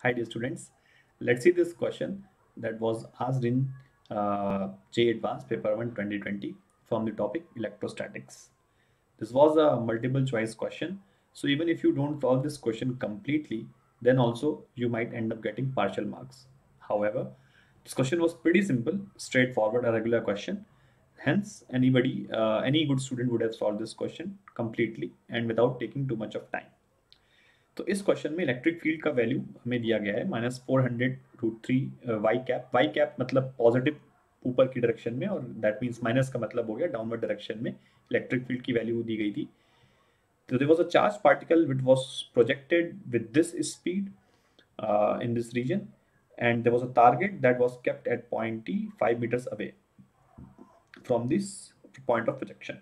Hi dear students, let's see this question that was asked in J Advanced Paper 1 2020 from the topic electrostatics. This was a multiple choice question. So even if you don't solve this question completely, then also you might end up getting partial marks. However, this question was pretty simple, straightforward, a regular question. Hence, any good student would have solved this question completely and without taking too much of time. तो इस question में electric field का value हमें दिया गया है -400√3 Y cap मतलब positive ऊपर की डायरेक्शन में, और दैट मीन्स माइनस का मतलब हो गया डाउनवर्ड डायरेक्शन में इलेक्ट्रिक फील्ड की वैल्यू दी गई थी. तो there was a charge particle which was projected with this speed in this region, and there was a target that was kept at point T 5 meters away from this point of projection.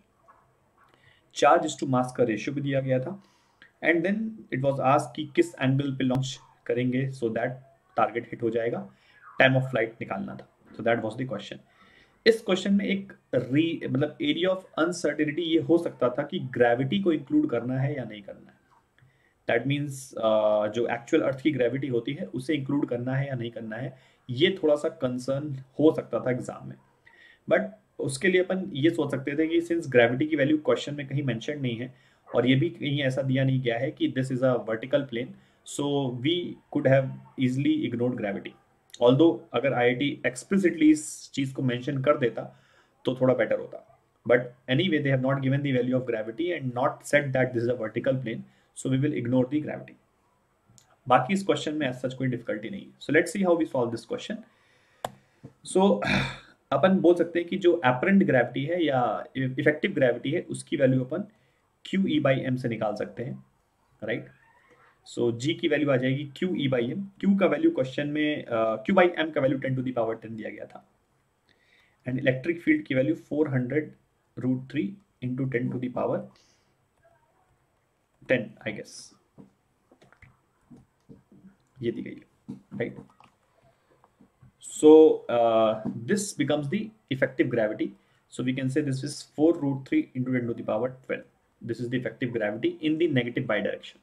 Charge is to mass का ratio भी दिया गया था, and then it was asked कि किस angle पे launch करेंगे so that target hit हो जाएगा. टाइम ऑफ फ्लाइट निकालना था. So that was the question. इस क्वेश्चन में एक मतलब एरिया ऑफ अनसर्टेनिटी ये हो सकता था कि ग्रेविटी को इंक्लूड करना है या नहीं करना है. दैट मीन्स जो एक्चुअल अर्थ की ग्रेविटी होती है उसे इंक्लूड करना है या नहीं करना है, ये थोड़ा सा कंसर्न हो सकता था एग्जाम में. बट उसके लिए अपन ये सोच सकते थे कि सिंस ग्रेविटी की वैल्यू क्वेश्चन में कहीं मेंशन नहीं है और ये भी कहीं ऐसा दिया नहीं गया है कि this is a vertical plane, so we could have easily ignored gravity. Although अगर आईआईटी एक्सप्लिसिटली इस चीज को मेंशन कर देता तो थोड़ा बेटर होता. But anyway they have not given the value of gravity and not said that this is a vertical plane, so we will ignore the gravity. बाकी इस क्वेश्चन में ऐसा कोई डिफिकल्टी नहीं है. So let's see how we solve this question. So अपन बोल सकते हैं कि जो एपरेंट ग्रेविटी है या इफेक्टिव ग्रेविटी है उसकी वैल्यू अपन क्यू ई बाई एम से निकाल सकते हैं, राइट. सो जी की वैल्यू आ जाएगी q E by m. Q का वैल्यू क्वेश्चन में क्यू बाई एम का वैल्यू 10⁻10 दिया गया था, एंड इलेक्ट्रिक फील्ड की वैल्यू 400√3 इंटू 10⁻10 आई गेस ये दी गई है, right. So this becomes the effective gravity. So we can say this is 4√3 into 10⁻12. This is the effective gravity in the negative bidirection.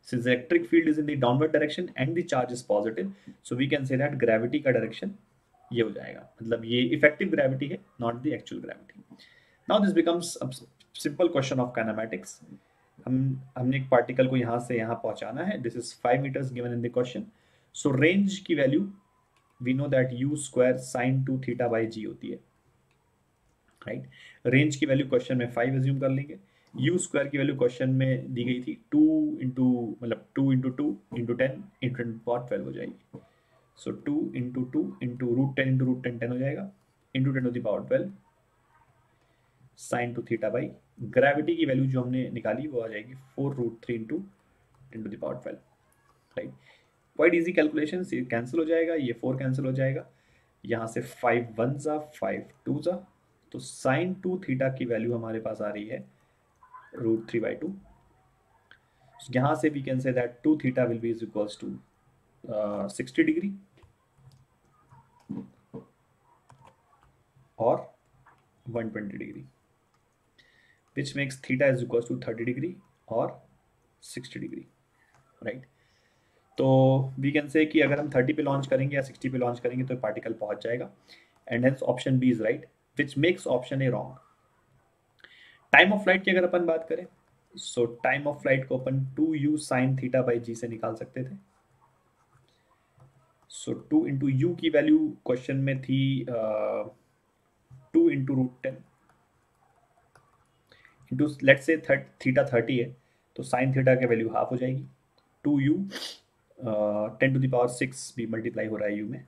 Since the electric field is in the downward direction and the charge is positive, so we can say that gravity का direction ये हो जाएगा. मतलब ये effective gravity है, not the actual gravity. Now this becomes a simple question of kinematics. हमने एक particle को यहाँ से यहाँ पहुँचाना है. This is 5 meters given in the question. So range की value we know that u square sin 2 theta by g होती है, राइट. रेंज की वैल्यू क्वेश्चन में 5 एज्यूम कर लेंगे. u स्क्वायर की वैल्यू क्वेश्चन में दी गई थी 2 इंटू मतलब 2 इंटू 2 इंटू 10 इंटू 10⁻12 हो जाएगी. सो 2 इंटू 2 इंटू √10 इंटू √10 10 हो जाएगा into 10⁻12 sine 2 theta by gravity की वैल्यू जो हमने निकाली वो आ जाएगी 4√3 into 10⁻12, right. Quite easy calculation, ये कैंसिल हो जाएगा, ये 4 कैंसिल हो जाएगा, यहाँ से 5 1 जा 5 2 जा, तो साइन 2 थीटा की वैल्यू हमारे पास आ रही है √3/2. यहाँ से we can say that 2 theta will be is equals to 60 degree और 120 degree, which makes theta is equals to 30 degree और 60 डिग्री, राइट. तो वी कैन से कि अगर हम 30 पे लॉन्च करेंगे या 60 पे लॉन्च करेंगे तो पार्टिकल पहुंच जाएगा, and hence option B is right, which makes option A wrong. Time of flight की अगर अपन बात करें, सो टाइम ऑफ फ्लाइट को अपन 2u साइन थीटा बाई जी से निकाल सकते थे. सो 2 इंटू यू की वैल्यू क्वेश्चन में थी 2 into √10 into let's say theta 30 है तो साइन थीटा की वैल्यू हाफ हो जाएगी. 2u 10⁻6 भी मल्टीप्लाई हो रहा है यू में,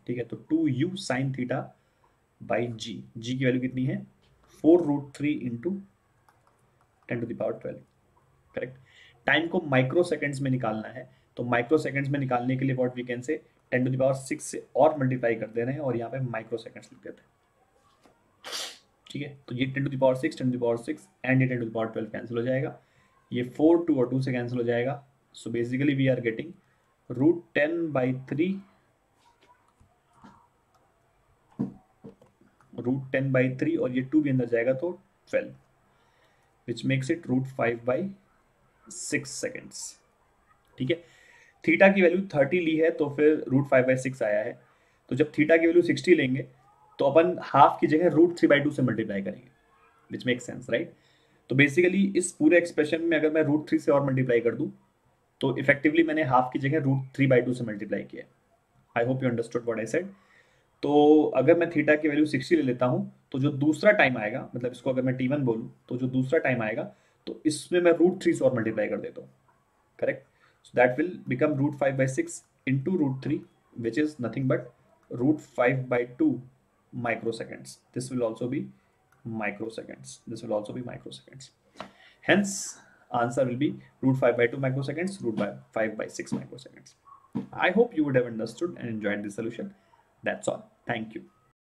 ठीक है. तो 2u साइन थीटा बाई जी, जी की वैल्यू कितनी है 4√3 इंटू 10⁻12, करेक्ट. टाइम को माइक्रो सेकेंड्स में निकालना है, तो माइक्रो सेकेंड्स में निकालने के लिए व्हाट वी कैन से 10⁻6 से और मल्टीप्लाई कर दे रहे हैं और यहाँ पे माइक्रो सेकेंड्स लिख देते हैं, ठीक है. तो ये 10⁻6 एंड ये 10⁻12 कैंसिल हो जाएगा, ये 4 2 और 2 से कैंसिल हो जाएगा. So basically we are getting √10/3 और ये 2 भी अंदर जाएगा तो 12, विच मेक्स इट √5/6 सेकेंड्स, ठीक है. थीटा की वैल्यू 30 ली है तो फिर √5/6 आया है। तो जब थीटा की वैल्यू 60 लेंगे तो अपन हाफ की जगह √3/2 से मल्टीप्लाई करेंगे, विच मेक सेंस, राइट। तो बेसिकली इस पूरे एक्सप्रेशन में अगर मैं √3 से और मल्टीप्लाई कर दूं तो इफेक्टिवली मैंने हाफ की जगह √3/2 से मल्टीप्लाई किया। I hope you understood what I said. तो अगर मैं थीटा की वैल्यू 60 ले लेता हूं तो जो दूसरा टाइम आएगा, मतलब इसको अगर मैं T1 बोलूं तो जो दूसरा टाइम आएगा तो इसमें मैं √3 से और मल्टीप्लाई कर देता हूँ, correct? So that will become √5/6 into √3, which is nothing but √5/2 microseconds. This will also be microseconds. This will also be microseconds. Hence, answer will be √5/2 microseconds, √5/6 microseconds. I hope you would have understood and enjoyed this solution. That's all. Thank you.